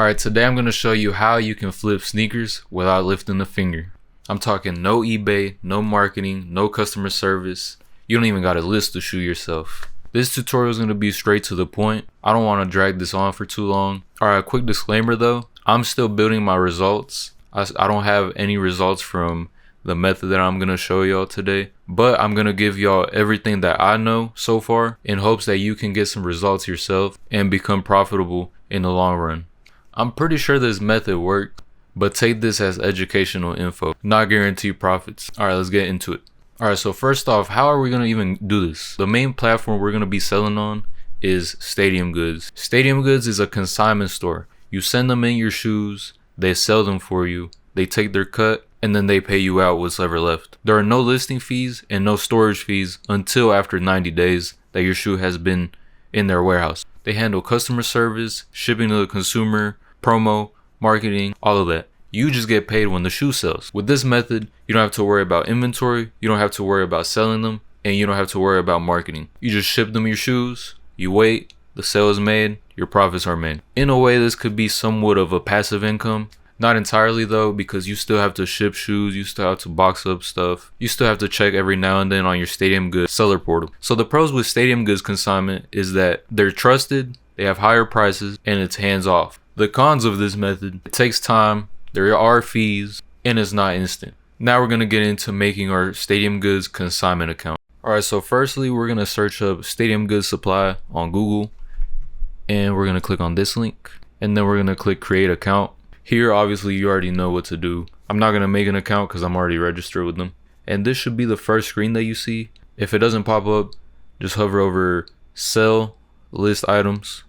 Alright, today I'm going to show you how you can flip sneakers without lifting a finger. I'm talking no eBay, no marketing, no customer service. You don't even got to list the shoe yourself. This tutorial is going to be straight to the point. I don't want to drag this on for too long. Alright, quick disclaimer though. I'm still building my results. I don't have any results from the method that I'm going to show y'all today. But I'm going to give y'all everything that I know so far in hopes that you can get some results yourself and become profitable in the long run. I'm pretty sure this method worked, but take this as educational info, not guaranteed profits. Alright, let's get into it. Alright, so first off, how are we going to even do this? The main platform we're going to be selling on is Stadium Goods. Stadium Goods is a consignment store. You send them in your shoes, they sell them for you, they take their cut, and then they pay you out what's ever left. There are no listing fees and no storage fees until after 90 days that your shoe has been in their warehouse. They handle customer service, shipping to the consumer, promo, marketing, all of that. You just get paid when the shoe sells. With this method, you don't have to worry about inventory, you don't have to worry about selling them, and you don't have to worry about marketing. You just ship them your shoes, you wait, the sale is made, your profits are made. In a way, this could be somewhat of a passive income. Not entirely though, because you still have to ship shoes, you still have to box up stuff, you still have to check every now and then on your Stadium Goods seller portal. So the pros with Stadium Goods consignment is that they're trusted, they have higher prices, and it's hands off. The cons of this method: it takes time, there are fees, and it's not instant. Now we're going to get into making our Stadium Goods consignment account. Alright, so firstly we're going to search up Stadium Goods Supply on Google, and we're going to click on this link, and then we're going to click create account. Here, obviously, you already know what to do. I'm not going to make an account because I'm already registered with them. And this should be the first screen that you see. If it doesn't pop up, just hover over sell, list items,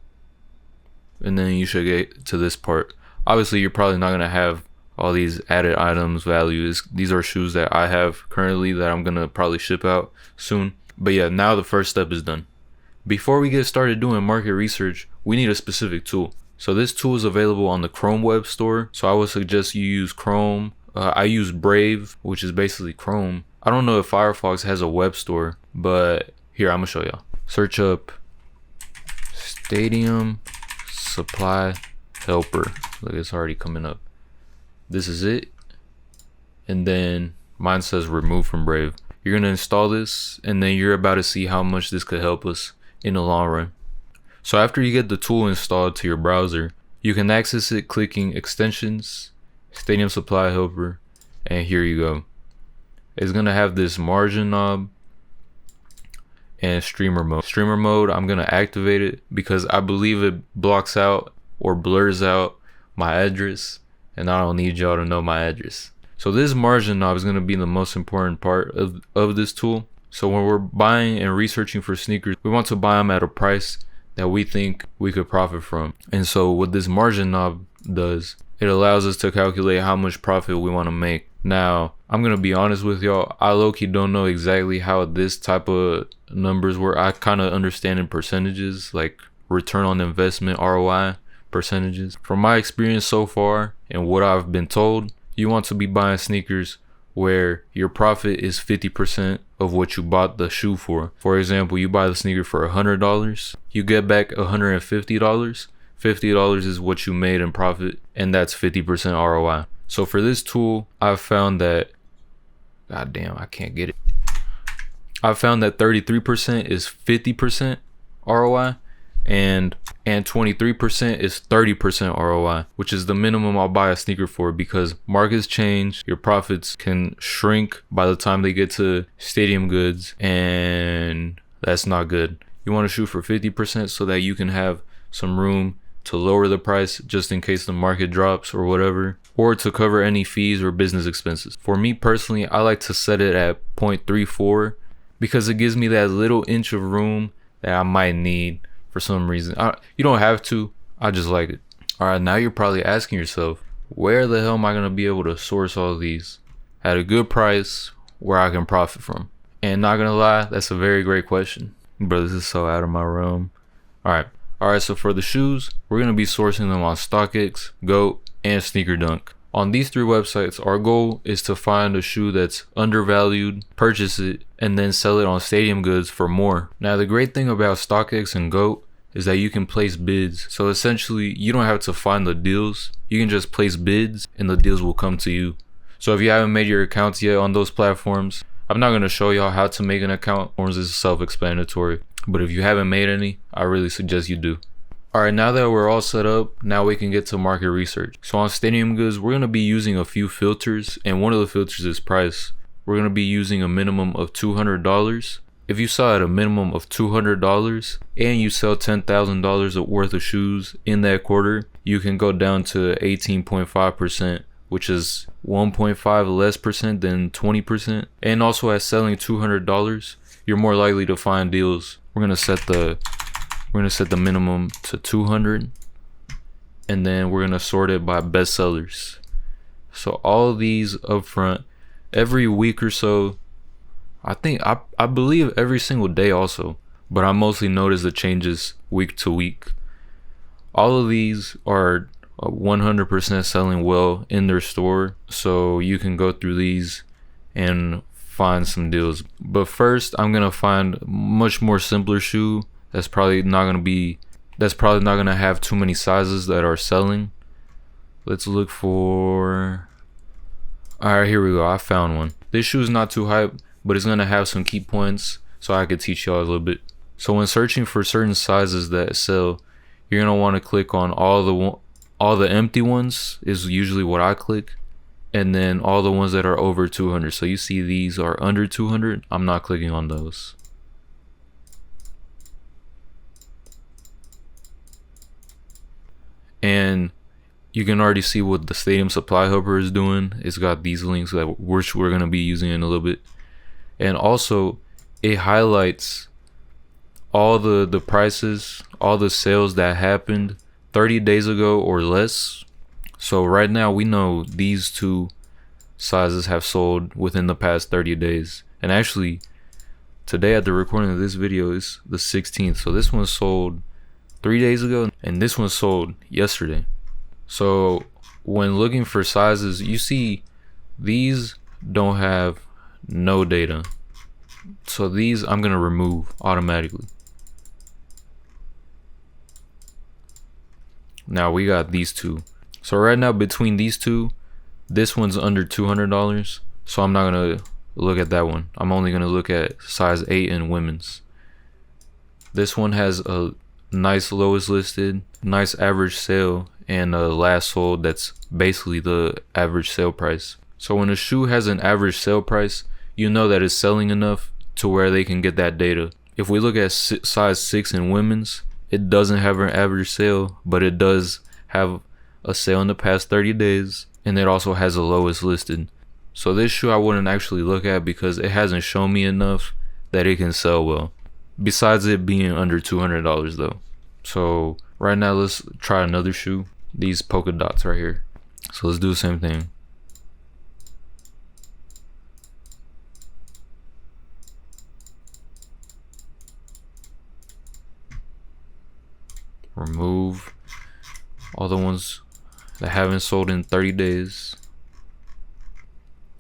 and then you should get to this part. Obviously, you're probably not going to have all these added items, values. These are shoes that I have currently that I'm going to probably ship out soon. But yeah, now the first step is done. Before we get started doing market research, we need a specific tool. So this tool is available on the Chrome web store. So I would suggest you use Chrome. I use Brave, which is basically Chrome. I don't know if Firefox has a web store, but here, I'm gonna show y'all. Search up Stadium Supply Helper. Look, it's already coming up. This is it. And then mine says remove from Brave. You're gonna install this, and then you're about to see how much this could help us in the long run. So after you get the tool installed to your browser, you can access it clicking extensions, Stadium Supply Helper, and here you go. It's gonna have this margin knob and streamer mode. Streamer mode, I'm gonna activate it because I believe it blocks out or blurs out my address, and I don't need y'all to know my address. So this margin knob is gonna be the most important part of this tool. So when we're buying and researching for sneakers, we want to buy them at a price that we think we could profit from. And so what this margin knob does, it allows us to calculate how much profit we want to make. Now, I'm going to be honest with y'all, I low-key don't know exactly how this type of numbers work. I kind of understand in percentages, like return on investment, ROI percentages. From my experience so far and what I've been told, you want to be buying sneakers where your profit is 50% of what you bought the shoe for. For example, you buy the sneaker for $100, you get back $150. $50 is what you made in profit, and that's 50% ROI. So for this tool, I've found that, god damn, I can't get it. I found that 33% is 50% ROI, and 23% is 30% ROI, which is the minimum I'll buy a sneaker for, because markets change, your profits can shrink by the time they get to Stadium Goods, and that's not good. You want to shoot for 50% so that you can have some room to lower the price just in case the market drops or whatever, or to cover any fees or business expenses. For me personally, I like to set it at 0.34 because it gives me that little inch of room that I might need for some reason. You don't have to, I just like it. Alright, now you're probably asking yourself, where the hell am I going to be able to source all these at a good price where I can profit from? And not going to lie, that's a very great question. Bro, this is so out of my realm. Alright, so for the shoes, we're going to be sourcing them on StockX, GOAT, and Sneaker Dunk. On these three websites, our goal is to find a shoe that's undervalued, purchase it, and then sell it on Stadium Goods for more. Now, the great thing about StockX and GOAT is that you can place bids. So essentially, you don't have to find the deals. You can just place bids and the deals will come to you. So if you haven't made your accounts yet on those platforms, I'm not going to show y'all how to make an account. It's self-explanatory. But if you haven't made any, I really suggest you do. Alright, now that we're all set up, now we can get to market research. So on Stadium Goods, we're going to be using a few filters, and one of the filters is price. We're going to be using a minimum of $200. If you sell at a minimum of $200 and you sell $10,000 worth of shoes in that quarter, you can go down to 18.5%, which is 1.5 less percent than 20%. And also at selling $200, you're more likely to find deals. We're gonna set the minimum to 200, and then we're gonna sort it by best sellers. So all of these up front, every week or so, I believe every single day also, but I mostly notice the changes week to week. All of these are 100% selling well in their store, so you can go through these and find some deals. But first, I'm gonna find a much more simpler shoe that's probably not gonna have too many sizes that are selling. Let's look for, alright, here we go. I found one. This shoe is not too hype, but it's gonna have some key points so I could teach y'all a little bit. So when searching for certain sizes that sell, you're gonna want to click on all the empty ones is usually what I click, and then all the ones that are over 200. So you see these are under 200. I'm not clicking on those. And you can already see what the Stadium Supply Hubber is doing. It's got these links that which we're gonna be using in a little bit, and also it highlights all the prices, all the sales that happened 30 days ago or less. So right now we know these two sizes have sold within the past 30 days. And actually today at the recording of this video is the 16th. So this one sold 3 days ago and this one sold yesterday. So when looking for sizes, you see these don't have no data. So these I'm gonna remove automatically. Now we got these two. So right now between these two, this one's under $200. So I'm not gonna look at that one. I'm only gonna look at size 8 in women's. This one has a nice lowest listed, nice average sale, and a last sold that's basically the average sale price. So when a shoe has an average sale price, you know that it's selling enough to where they can get that data. If we look at size 6 in women's, it doesn't have an average sale, but it does have a sale in the past 30 days, and it also has the lowest listed. So this shoe I wouldn't actually look at because it hasn't shown me enough that it can sell well, besides it being under $200 though. So right now let's try another shoe, these polka dots right here. So let's do the same thing. Remove all the ones that haven't sold in 30 days.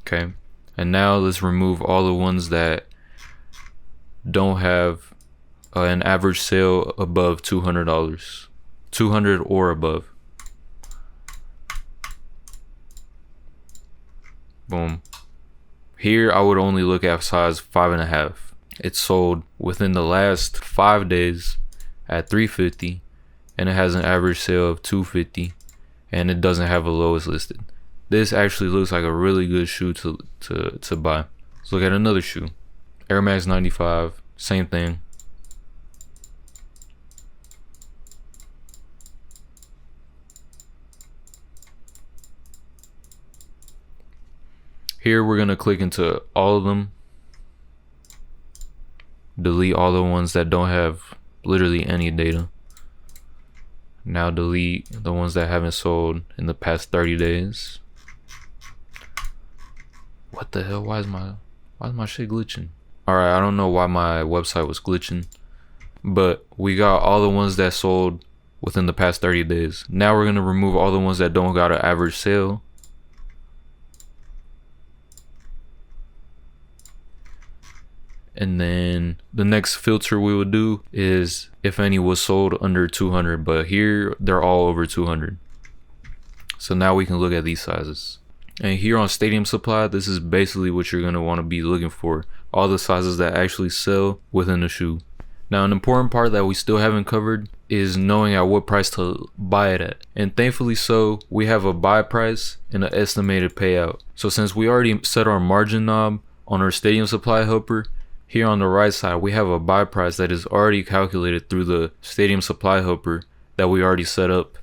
Okay, and now let's remove all the ones that don't have an average sale above $200, 200 or above. Boom. Here I would only look at size 5.5. It sold within the last 5 days at $350, and it has an average sale of $250, and it doesn't have a lowest listed. This actually looks like a really good shoe to buy. Let's look at another shoe, Air Max 95, same thing. Here we're gonna click into all of them, delete all the ones that don't have literally any data. Now delete the ones that haven't sold in the past 30 days. What the hell? Why is my shit glitching? Alright, I don't know why my website was glitching, but we got all the ones that sold within the past 30 days. Now we're gonna remove all the ones that don't got an average sale. And then the next filter we would do is if any was sold under 200, but here they're all over 200. So now we can look at these sizes. And here on Stadium Supply, this is basically what you're going to want to be looking for. All the sizes that actually sell within the shoe. Now, an important part that we still haven't covered is knowing at what price to buy it at. And thankfully so, we have a buy price and an estimated payout. So since we already set our margin knob on our Stadium Supply helper, here on the right side, we have a buy price that is already calculated through the Stadium Supply helper that we already set up.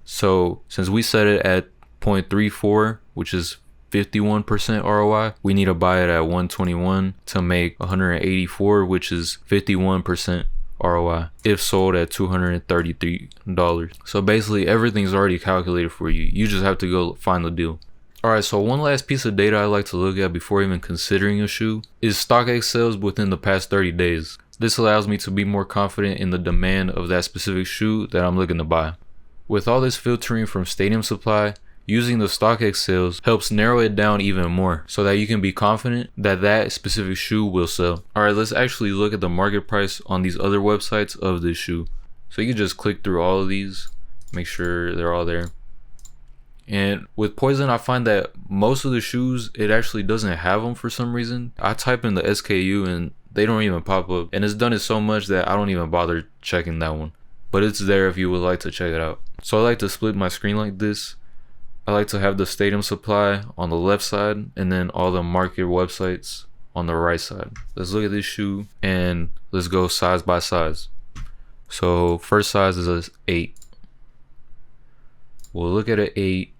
So since we set it at 0.34, which is 51% ROI, we need to buy it at 121 to make 184, which is 51% ROI if sold at $233. So basically everything's already calculated for you. You just have to go find the deal. Alright, so one last piece of data I like to look at before even considering a shoe is StockX sales within the past 30 days. This allows me to be more confident in the demand of that specific shoe that I'm looking to buy. With all this filtering from Stadium Supply, using the StockX sales helps narrow it down even more so that you can be confident that that specific shoe will sell. Alright, let's actually look at the market price on these other websites of this shoe. So you can just click through all of these, make sure they're all there. And with Poison, I find that most of the shoes, it actually doesn't have them for some reason. I type in the SKU and they don't even pop up. And it's done it so much that I don't even bother checking that one. But it's there if you would like to check it out. So I like to split my screen like this. I like to have the Stadium Supply on the left side and then all the market websites on the right side. Let's look at this shoe and let's go size by size. So first size is a 8. We'll look at an 8.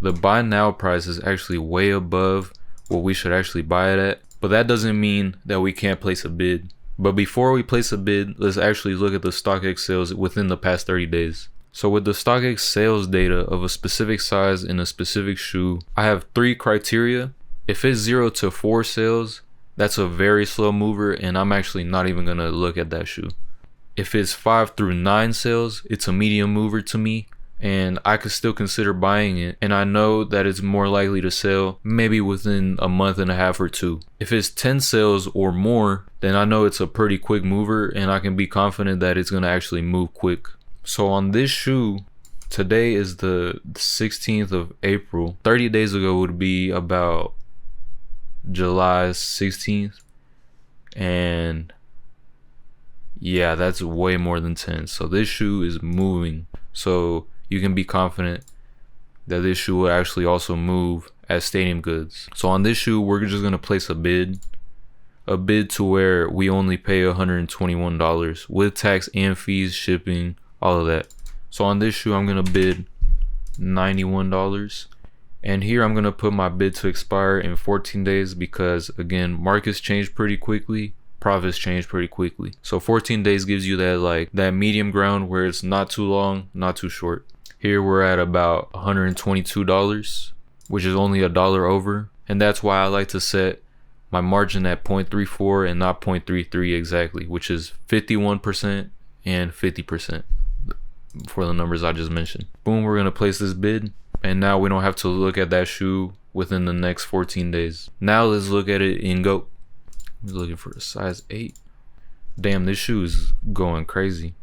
The buy now price is actually way above what we should actually buy it at, but that doesn't mean that we can't place a bid. But before we place a bid, let's actually look at the StockX sales within the past 30 days. So with the StockX sales data of a specific size in a specific shoe, I have 3 criteria. If it's 0 to 4 sales, that's a very slow mover and I'm actually not even gonna look at that shoe. If it's 5 through 9 sales, it's a medium mover to me and I could still consider buying it, and I know that it's more likely to sell maybe within a month and a half or 2. If it's 10 sales or more, then I know it's a pretty quick mover and I can be confident that it's gonna actually move quick. So on this shoe, today is the 16th of April. 30 days ago would be about July 16th. And yeah, that's way more than 10. So this shoe is moving. So you can be confident that this shoe will actually also move at Stadium Goods. So on this shoe, we're just going to place a bid to where we only pay $121 with tax and fees, shipping, all of that. So on this shoe, I'm going to bid $91. And here I'm going to put my bid to expire in 14 days because, again, markets change pretty quickly. Profits change pretty quickly. So 14 days gives you that medium ground where it's not too long, not too short. Here we're at about $122, which is only $1 over. And that's why I like to set my margin at 0.34 and not 0.33 exactly, which is 51% and 50% for the numbers I just mentioned. Boom, we're going to place this bid. And now we don't have to look at that shoe within the next 14 days. Now let's look at it in GOAT. I'm looking for a size 8. Damn, this shoe is going crazy.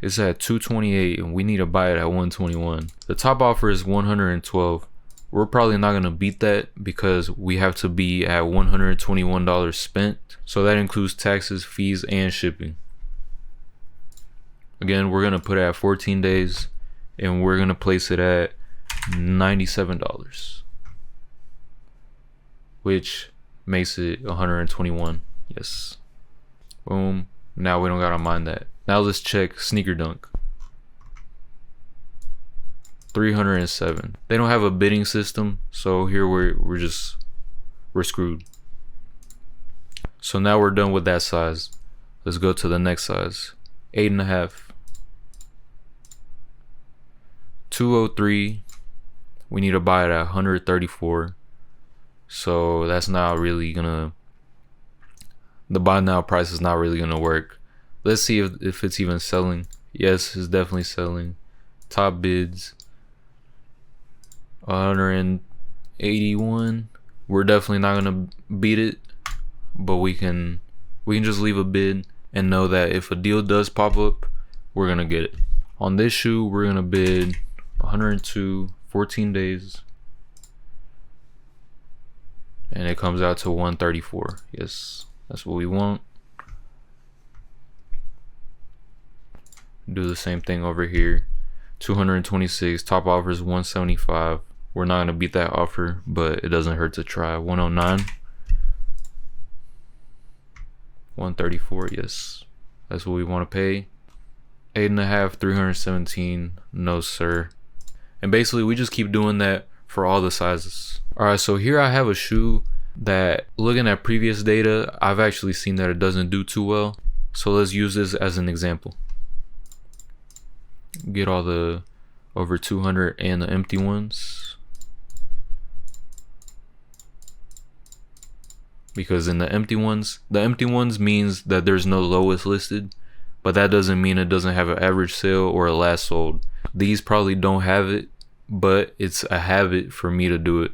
It's at $228 and we need to buy it at $121. The top offer is $112. We're probably not going to beat that because we have to be at $121 spent. So that includes taxes, fees, and shipping. Again, we're going to put it at 14 days and we're going to place it at $97, which makes it 121. Yes. Boom. Now we don't gotta mind that. Now let's check Sneaker Dunk. 307. They don't have a bidding system, so here we're screwed. So now we're done with that size. Let's go to the next size. 8.5. 203. We need to buy it at 134. So that's not really gonna, the buy now price is not really gonna work. Let's see if it's even selling. Yes, it's definitely selling. Top bids 181. We're definitely not gonna beat it. but we can just leave a bid and know that if a deal does pop up, we're gonna get it. On this shoe, we're gonna bid 102, 14 days, and it comes out to 134. Yes, that's what we want. Do the same thing over here. 226, top offer is 175. We're not gonna beat that offer, but it doesn't hurt to try. 109, 134. Yes, that's what we want to pay. 8.5, 317. No sir. And basically we just keep doing that for all the sizes. All right, so here I have a shoe that, looking at previous data, I've actually seen that it doesn't do too well. So let's use this as an example. Get all the over 200 and the empty ones, because in the empty ones means that there's no lowest listed, but that doesn't mean it doesn't have an average sale or a last sold. These probably don't have it, but it's a habit for me to do it.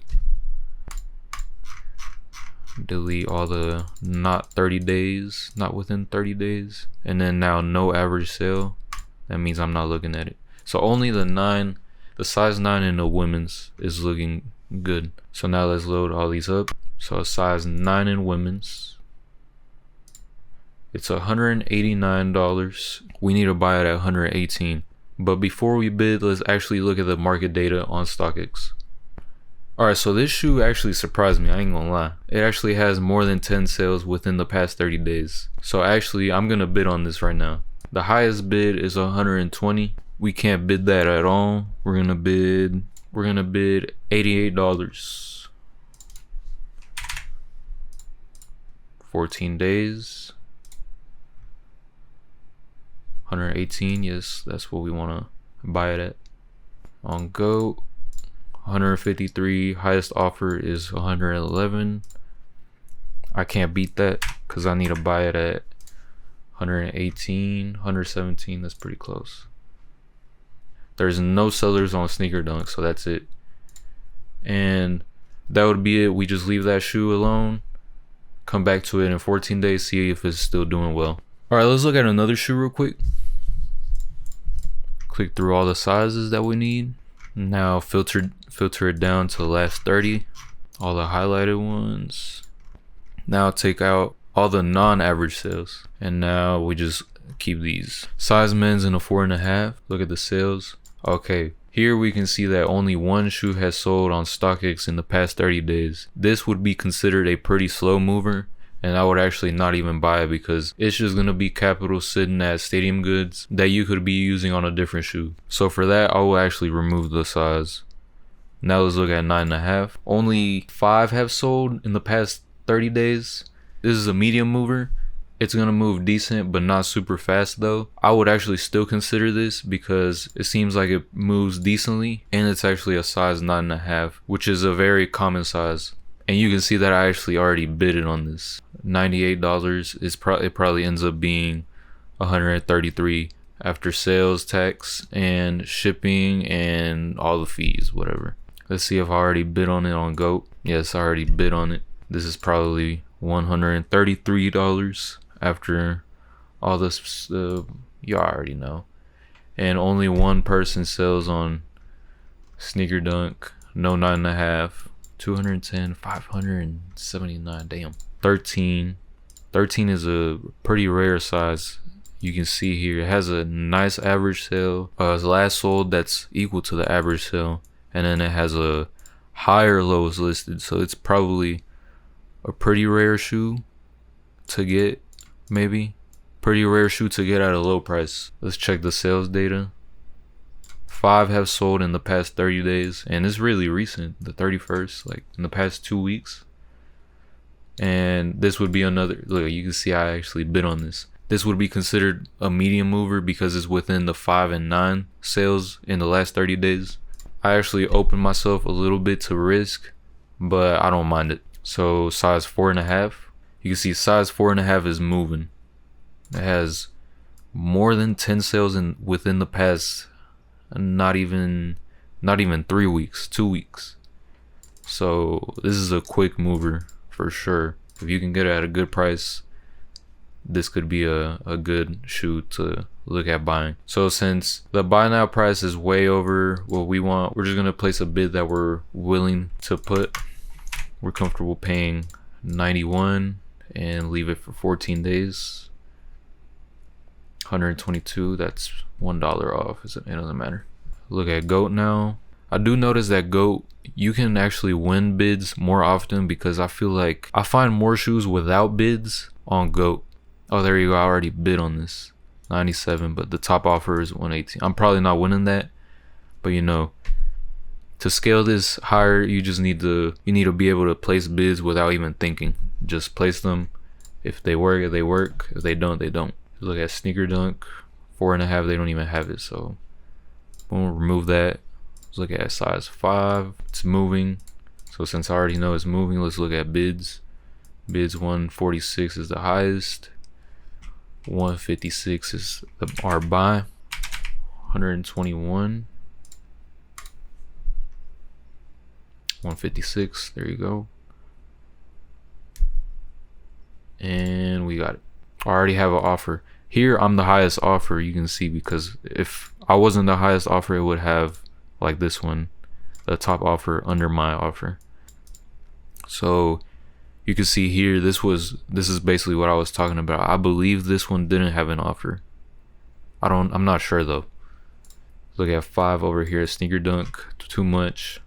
Delete all the not 30 days, not within 30 days, and then now no average sale. That means I'm not looking at it. So only the size 9 in the women's is looking good. So now let's load all these up. So a size 9 in women's, it's $189. We need to buy it at $118. But before we bid, let's actually look at the market data on StockX. Alright, so this shoe actually surprised me, I ain't gonna lie. It actually has more than 10 sales within the past 30 days. So actually, I'm gonna bid on this right now. The highest bid is 120. We can't bid that at all. We're gonna bid $88. 14 days. 118. Yes, that's what we wanna buy it at. On Go, 153. Highest offer is 111. I can't beat that because I need to buy it at 118, 117. That's pretty close. There's no sellers on Sneaker Dunk, so that's it. And that would be it. We just leave that shoe alone, come back to it in 14 days, see if it's still doing well. All right, let's look at another shoe real quick. Click through all the sizes that we need. Now filter it down to the last 30, all the highlighted ones. Now take out all the non-average sales, and now we just keep these. Size men's in a 4.5. Look at the sales. Okay, here we can see that only one shoe has sold on StockX in the past 30 days. This would be considered a pretty slow mover, and I would actually not even buy it because it's just gonna be capital sitting at Stadium Goods that you could be using on a different shoe. So for that, I will actually remove the size. Now let's look at 9.5. Only 5 have sold in the past 30 days. This is a medium mover. It's gonna move decent, but not super fast though. I would actually still consider this because it seems like it moves decently, and it's actually a size 9.5, which is a very common size. And you can see that I actually already bidded on this. $98 is it probably ends up being $133 after sales tax and shipping and all the fees, whatever. Let's see if I already bid on it on GOAT. Yes, I already bid on it. This is probably $133 after all this. You already know. And only one person sells on Sneaker Dunk. No 9.5. 210, 579. Damn. 13 is a pretty rare size. You can see here it has a nice average sale, last sold that's equal to the average sale, and then it has a higher lowest listed, so it's probably a pretty rare shoe to get. Maybe pretty rare shoe to get at a low price. Let's check the sales data. 5 have sold in the past 30 days, and it's really recent, the 31st, like in the past 2 weeks. And this would be another, look, you can see I actually bid on this. This would be considered a medium mover because it's within the 5 and 9 sales in the last 30 days. I actually opened myself a little bit to risk, but I don't mind it. So size 4.5, you can see size 4.5 is moving. It has more than 10 sales within the past not even 3 weeks, 2 weeks. So this is a quick mover for sure. If you can get it at a good price, this could be a good shoe to look at buying. So since the buy now price is way over what we want, we're just gonna place a bid that we're willing to put. We're comfortable paying 91 and leave it for 14 days. 122, that's $1 off. It doesn't matter. Look at GOAT now. I do notice that GOAT, you can actually win bids more often, because I feel like I find more shoes without bids on GOAT. Oh, there you go. I already bid on this. 97, but the top offer is 118. I'm probably not winning that, but you know, to scale this higher, you just need to be able to place bids without even thinking. Just place them. If they work, they work. If they don't, they don't. Look at Sneaker Dunk, 4.5. They don't even have it, so boom, remove that. Let's look at size 5. It's moving. So since I already know it's moving, let's look at bids. Bids 146 is the highest. 156 is our buy. 121. 156. There you go. And we got it. I already have an offer. Here I'm the highest offer, you can see, because if I wasn't the highest offer, it would have, like this one, the top offer under my offer. So you can see here, this is basically what I was talking about. I believe this one didn't have an offer. I'm not sure though. Look at 5 over here, Sneaker Dunk, too much.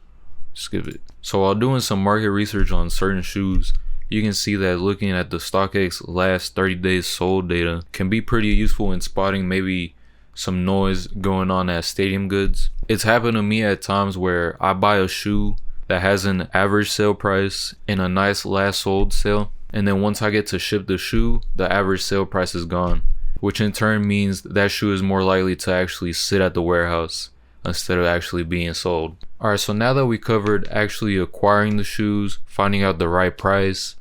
Skip it. So while doing some market research on certain shoes, you can see that looking at the StockX last 30 days sold data can be pretty useful in spotting maybe some noise going on at Stadium Goods. It's happened to me at times where I buy a shoe that has an average sale price in a nice last sold sale, and then once I get to ship the shoe, the average sale price is gone, which in turn means that shoe is more likely to actually sit at the warehouse instead of actually being sold. Alright, so now that we covered actually acquiring the shoes, finding out the right price,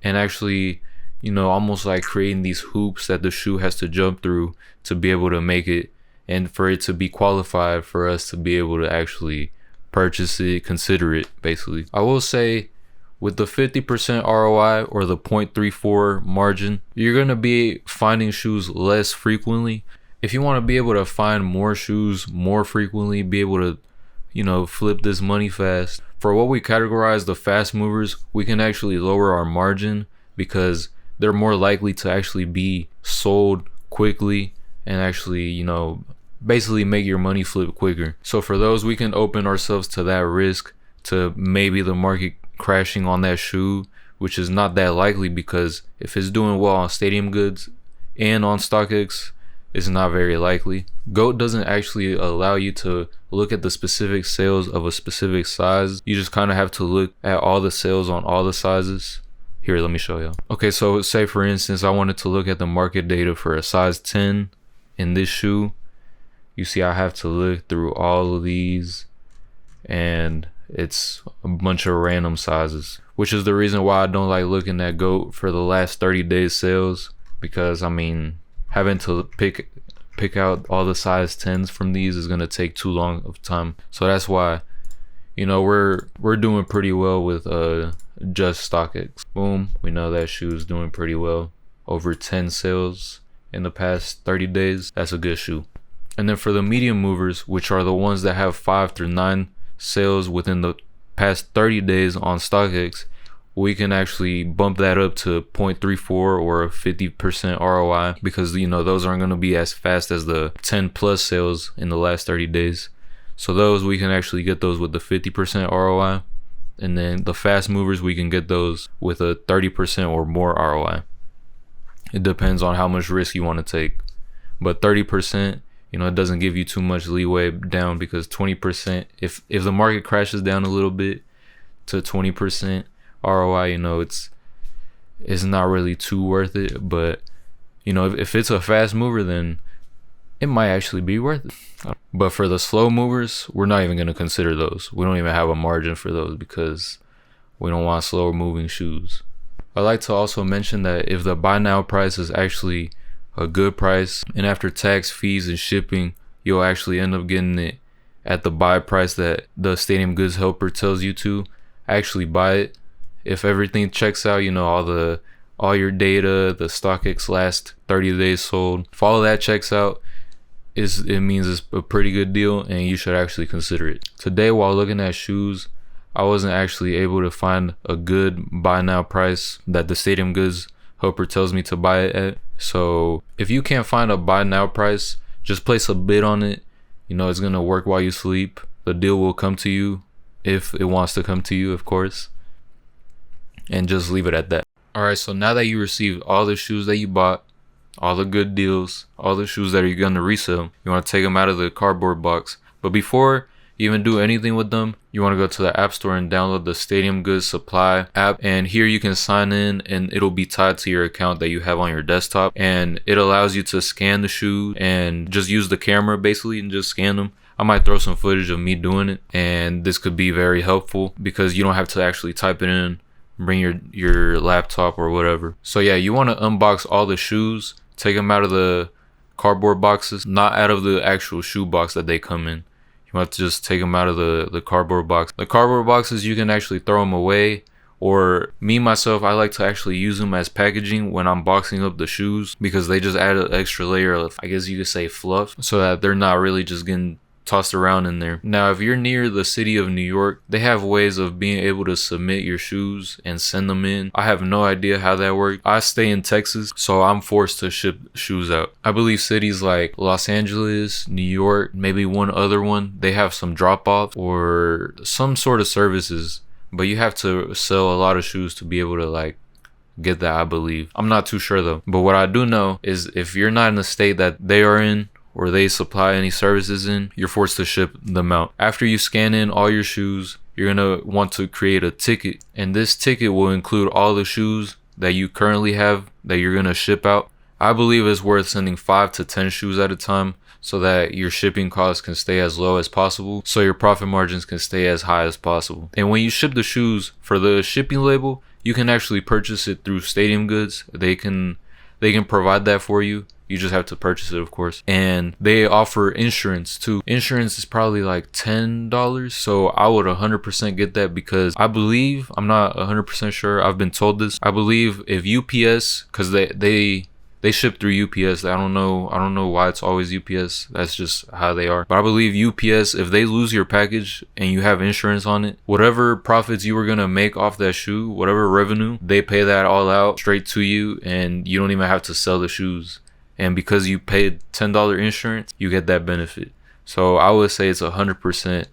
and actually, you know, almost like creating these hoops that the shoe has to jump through to be able to make it, and for it to be qualified for us to be able to actually purchase it, consider it, basically. I will say, with the 50% ROI or the 0.34 margin, you're going to be finding shoes less frequently. If you want to be able to find more shoes more frequently, be able to, you know, flip this money fast, for what we categorize the fast movers, we can actually lower our margin because they're more likely to actually be sold quickly and actually, you know, basically make your money flip quicker. So for those, we can open ourselves to that risk, to maybe the market crashing on that shoe, which is not that likely, because if it's doing well on Stadium Goods and on StockX, it's not very likely. GOAT doesn't actually allow you to look at the specific sales of a specific size. You just kind of have to look at all the sales on all the sizes. Here, let me show you. Okay, so say for instance, I wanted to look at the market data for a size 10 in this shoe. You see, I have to look through all of these, and it's a bunch of random sizes, which is the reason why I don't like looking at GOAT for the last 30 days sales, because I mean, having to pick out all the size 10s from these is going to take too long of time. So that's why, you know, we're doing pretty well with just StockX. Boom, we know that shoe is doing pretty well. Over 10 sales in the past 30 days. That's a good shoe. And then for the medium movers, which are the ones that have 5 through 9 sales within the past 30 days on StockX, we can actually bump that up to 0.34 or a 50% ROI, because, you know, those aren't going to be as fast as the 10 plus sales in the last 30 days. So those, we can actually get those with the 50% ROI. And then the fast movers, we can get those with a 30% or more ROI. It depends on how much risk you want to take. But 30%, you know, it doesn't give you too much leeway down, because 20%, if the market crashes down a little bit to 20% ROI, you know, it's not really too worth it. But, you know, if it's a fast mover, then it might actually be worth it. But for the slow movers, we're not even going to consider those. We don't even have a margin for those, because we don't want slower moving shoes. I'd like to also mention that if the buy now price is actually a good price, and after tax, fees, and shipping, you'll actually end up getting it at the buy price that the Stadium Goods helper tells you to, actually buy it. If everything checks out, you know, all your data, the StockX last 30 days sold, if all of that checks out, it means it's a pretty good deal and you should actually consider it. Today, while looking at shoes, I wasn't actually able to find a good buy now price that the Stadium Goods helper tells me to buy it at. So if you can't find a buy now price, just place a bid on it. You know, it's gonna work while you sleep. The deal will come to you if it wants to come to you, of course, and just leave it at that. All right, so now that you received all the shoes that you bought, all the good deals, all the shoes that you're gonna resell, you want to take them out of the cardboard box. But before you even do anything with them, you want to go to the app store and download the Stadium Goods Supply app, and here you can sign in and it'll be tied to your account that you have on your desktop, and it allows you to scan the shoes and just use the camera basically and just scan them. I might throw some footage of me doing it, and this could be very helpful because you don't have to actually type it in, bring your laptop or whatever. So yeah, you want to unbox all the shoes, take them out of the cardboard boxes, not out of the actual shoe box that they come in. You want to just take them out of the cardboard box. The cardboard boxes, you can actually throw them away, or me myself, I like to actually use them as packaging when I'm boxing up the shoes because they just add an extra layer of, I guess you could say, fluff, so that they're not really just getting tossed around in there. Now, if you're near the city of New York, they have ways of being able to submit your shoes and send them in. I have no idea how that works. I stay in Texas, so I'm forced to ship shoes out. I believe cities like Los Angeles, New York, maybe one other one, they have some drop-off or some sort of services, but you have to sell a lot of shoes to be able to like get that, I believe. I'm not too sure though. But what I do know is if you're not in the state that they are in, or they supply any services in, you're forced to ship them out. After you scan in all your shoes, you're gonna want to create a ticket, and this ticket will include all the shoes that you currently have that you're gonna ship out. I believe it's worth sending 5 to 10 shoes at a time so that your shipping costs can stay as low as possible, so your profit margins can stay as high as possible. And when you ship the shoes, for the shipping label, you can actually purchase it through Stadium Goods. They can provide that for you. You just have to purchase it, of course. And they offer insurance too. Insurance is probably like $10. So I would 100% get that because I believe, I'm not 100% sure, I've been told this. I believe if UPS, because they ship through UPS. I don't know why it's always UPS. That's just how they are. But I believe UPS, if they lose your package and you have insurance on it, whatever profits you were gonna make off that shoe, whatever revenue, they pay that all out straight to you, and you don't even have to sell the shoes. And because you paid $10 insurance, you get that benefit. So I would say it's 100%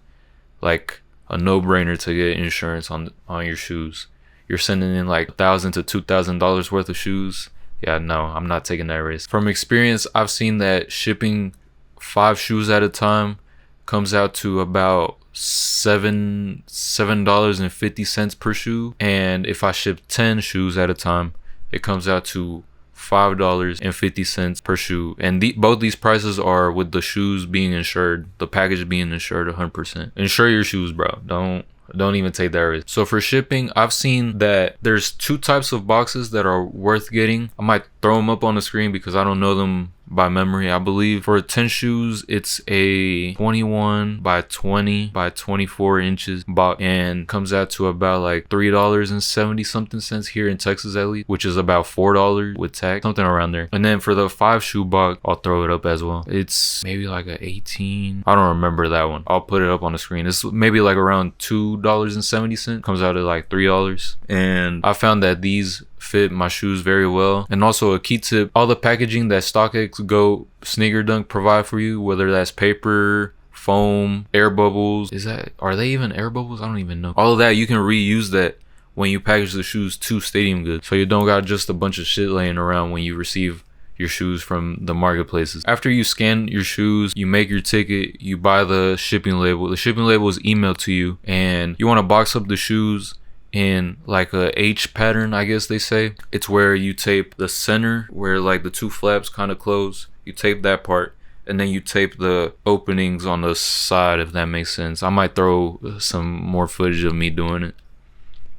like a no-brainer to get insurance on your shoes. You're sending in like $1,000 to $2,000 worth of shoes. Yeah, no, I'm not taking that risk. From experience, I've seen that shipping 5 shoes at a time comes out to about $7.50 per shoe. And if I ship 10 shoes at a time, it comes out to $5.50 per shoe, and both these prices are with the shoes being insured, the package being insured 100%. Insure your shoes, bro. Don't even take that risk. So for shipping, I've seen that there's 2 types of boxes that are worth getting. I might throw them up on the screen because I don't know them by memory. I believe for 10 shoes, it's a 21 by 20 by 24 inches box, and comes out to about like $3.70 something cents here in Texas at least, which is about $4 with tax, something around there. And then for the 5 shoe box, I'll throw it up as well. It's maybe like a 18. I don't remember that one. I'll put it up on the screen. It's maybe like around $2.70. Comes out at like $3. And I found that these fit my shoes very well. And also a key tip, all the packaging that StockX Go Sneaker Dunk provide for you, whether that's paper, foam, air bubbles, are they even air bubbles? I don't even know. All of that, you can reuse that when you package the shoes to Stadium Goods, so you don't got just a bunch of shit laying around when you receive your shoes from the marketplaces. After you scan your shoes, you make your ticket, you buy the shipping label. The shipping label is emailed to you, and you want to box up the shoes in like a H pattern, I guess they say. It's where you tape the center where like the 2 flaps kind of close. You tape that part, and then you tape the openings on the side, if that makes sense. I might throw some more footage of me doing it.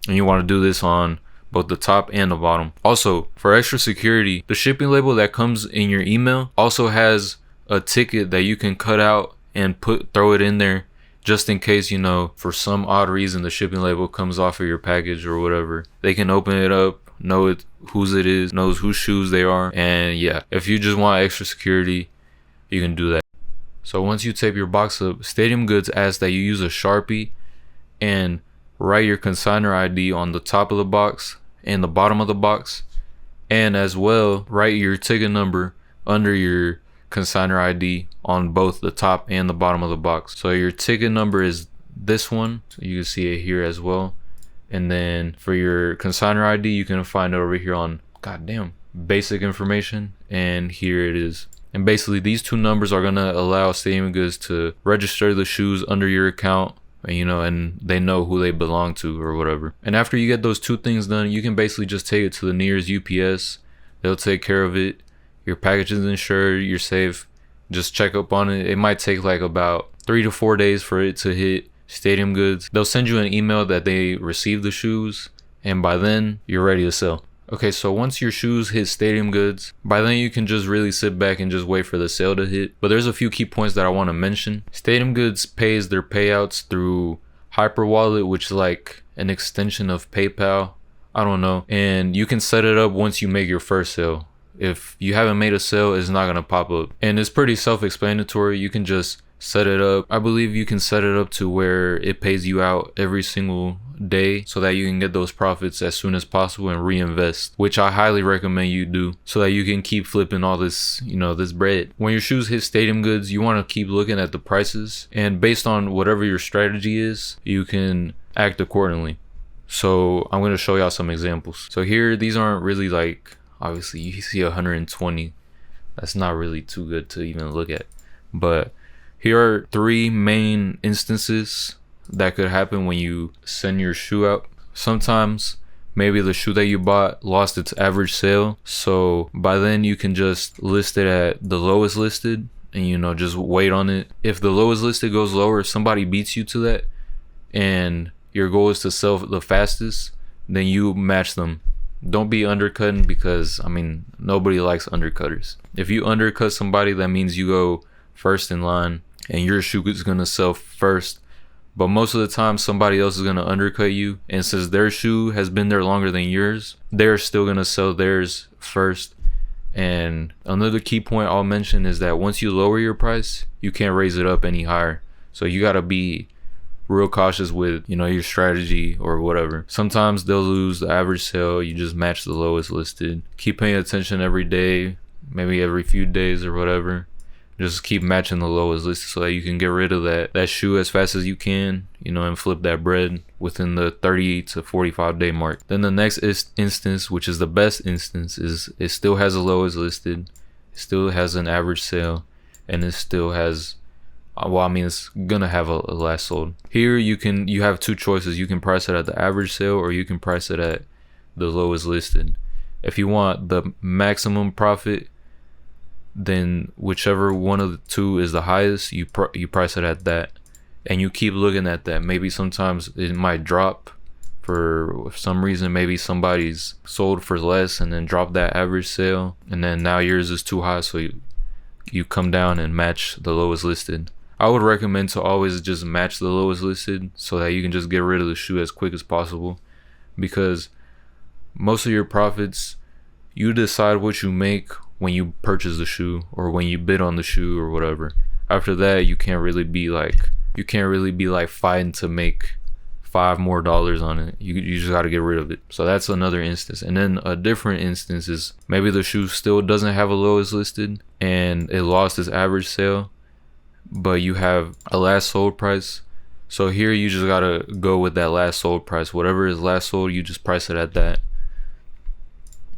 And you want to do this on both the top and the bottom. Also, for extra security, the shipping label that comes in your email also has a ticket that you can cut out and throw it in there, just in case, you know, for some odd reason the shipping label comes off of your package or whatever. They can open it up, know it whose it is, knows whose shoes they are, and yeah, if you just want extra security, you can do that. So once you tape your box up, Stadium Goods asks that you use a Sharpie and write your consigner ID on the top of the box and the bottom of the box, and as well write your ticket number under your consigner ID on both the top and the bottom of the box. So your ticket number is this one, so you can see it here as well. And then for your consigner ID, you can find it over here on basic information, and here it is. And basically these two numbers are gonna allow Stadium Goods to register the shoes under your account, you know, and they know who they belong to or whatever. And after you get those two things done, you can basically just take it to the nearest UPS. They'll take care of it. Your package is insured, you're safe. Just check up on it. It might take like about 3 to 4 days for it to hit Stadium Goods. They'll send you an email that they received the shoes, and by then you're ready to sell. Okay, so once your shoes hit Stadium Goods, by then you can just really sit back and just wait for the sale to hit. But there's a few key points that I want to mention. Stadium Goods pays their payouts through Hyperwallet, which is like an extension of PayPal. I don't know. And you can set it up once you make your first sale. If you haven't made a sale, it's not going to pop up. And it's pretty self-explanatory. You can just set it up. I believe you can set it up to where it pays you out every single day so that you can get those profits as soon as possible and reinvest, which I highly recommend you do so that you can keep flipping all this, you know, this bread. When your shoes hit Stadium Goods, you want to keep looking at the prices, and based on whatever your strategy is, you can act accordingly. So I'm going to show y'all some examples. So here, these aren't really like, obviously you see 120. That's not really too good to even look at, but here are 3 main instances that could happen when you send your shoe out. Sometimes maybe the shoe that you bought lost its average sale, so by then you can just list it at the lowest listed and, you know, just wait on it. If the lowest listed goes lower, if somebody beats you to that and your goal is to sell the fastest, then you match them. Don't be undercutting, because I mean, nobody likes undercutters. If you undercut somebody, that means you go first in line and your shoe is gonna sell first. But most of the time somebody else is gonna undercut you, and since their shoe has been there longer than yours, they're still gonna sell theirs first. And another key point I'll mention is that once you lower your price, you can't raise it up any higher. So you gotta be real cautious with, you know, your strategy or whatever. Sometimes they'll lose the average sale. You just match the lowest listed. Keep paying attention every day, maybe every few days or whatever. Just keep matching the lowest listed so that you can get rid of that shoe as fast as you can, you know, and flip that bread within the 30 to 45 day mark. Then the next instance, which is the best instance, is it still has the lowest listed, it still has an average sale, and it still has, well, I mean, it's gonna have a last sold. Here you have 2 choices. You can price it at the average sale, or you can price it at the lowest listed. If you want the maximum profit, then whichever one of the 2 is the highest, you price it at that, and you keep looking at that. Maybe sometimes it might drop for some reason. Maybe somebody's sold for less and then drop that average sale, and then now yours is too high, so you come down and match the lowest listed. I would recommend to always just match the lowest listed so that you can just get rid of the shoe as quick as possible, because most of your profits, you decide what you make when you purchase the shoe or when you bid on the shoe or whatever. After that, you can't really be like fighting to make $5 more on it. You just got to get rid of it. So that's another instance. And then a different instance is maybe the shoe still doesn't have a lowest listed and it lost its average sale, but you have a last sold price. So here you just got to go with that last sold price. Whatever is last sold, you just price it at that.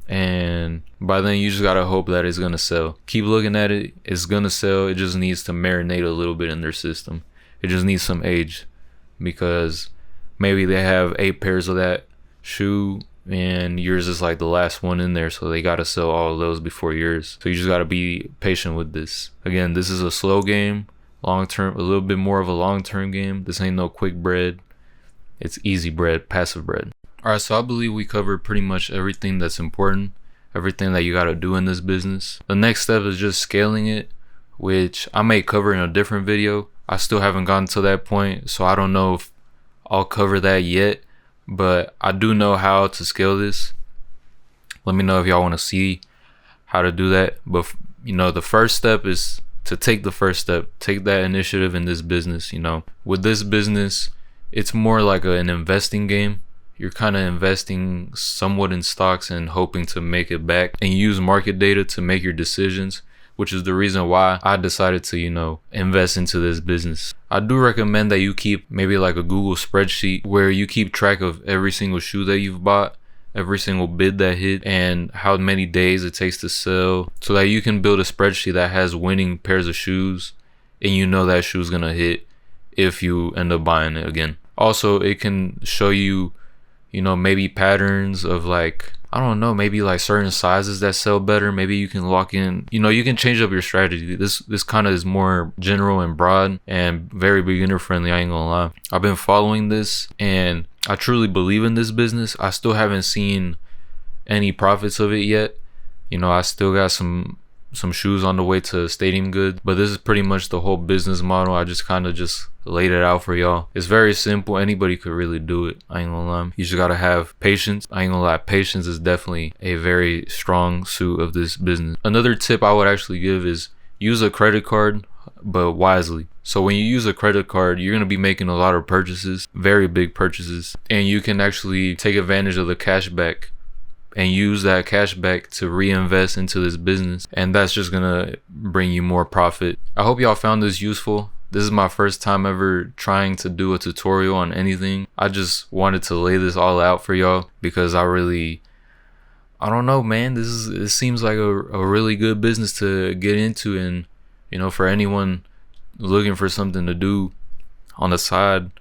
And by then you just gotta hope that it's gonna sell. Keep looking at it. It's gonna sell. It just needs to marinate a little bit in their system. It just needs some age, because maybe they have 8 pairs of that shoe and yours is like the last one in there, so they gotta sell all of those before yours. So you just gotta be patient with this. Again, this is a slow game, long term, a little bit more of a long term game. This ain't no quick bread. It's easy bread, passive bread. Alright, so I believe we covered pretty much everything that's important, everything that you got to do in this business. The next step is just scaling it, which I may cover in a different video. I still haven't gotten to that point, so I don't know if I'll cover that yet, but I do know how to scale this. Let me know if y'all want to see how to do that. But the first step is to take the first step, take that initiative in this business. With this business, it's more like an investing game. You're kind of investing somewhat in stocks and hoping to make it back, and use market data to make your decisions, which is the reason why I decided to, invest into this business. I do recommend that you keep maybe like a Google spreadsheet where you keep track of every single shoe that you've bought, every single bid that hit, and how many days it takes to sell, so that you can build a spreadsheet that has winning pairs of shoes, and that shoe's gonna hit if you end up buying it again. Also, it can show you, maybe patterns of maybe like certain sizes that sell better. Maybe you can lock in, you can change up your strategy. This kind of is more general and broad and very beginner friendly, I ain't gonna lie. I've been following this and I truly believe in this business. I still haven't seen any profits of it yet. I still got some shoes on the way to stadium goods, but this is pretty much the whole business model. I just kind of just laid it out for y'all. It's very simple. Anybody could really do it. I ain't gonna lie. You just gotta have patience. I ain't gonna lie. Patience is definitely a very strong suit of this business. Another tip I would actually give is use a credit card, but wisely. So when you use a credit card, you're gonna be making a lot of purchases, very big purchases, and you can actually take advantage of the cash back and use that cash back to reinvest into this business, and that's just gonna bring you more profit. I hope y'all found this useful. This is my first time ever trying to do a tutorial on anything. I just wanted to lay this all out for y'all because I don't know, man. This seems like a really good business to get into, and for anyone looking for something to do on the side,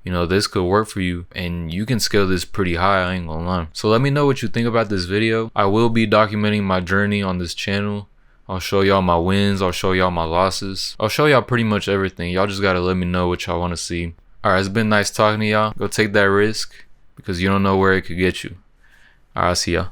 this could work for you, and you can scale this pretty high, I ain't gonna lie. So let me know what you think about this video. I will be documenting my journey on this channel. I'll show y'all my wins, I'll show y'all my losses, I'll show y'all pretty much everything. Y'all just gotta let me know what y'all want to see. Alright, it's been nice talking to y'all. Go take that risk because you don't know where it could get you. Alright, I'll see y'all.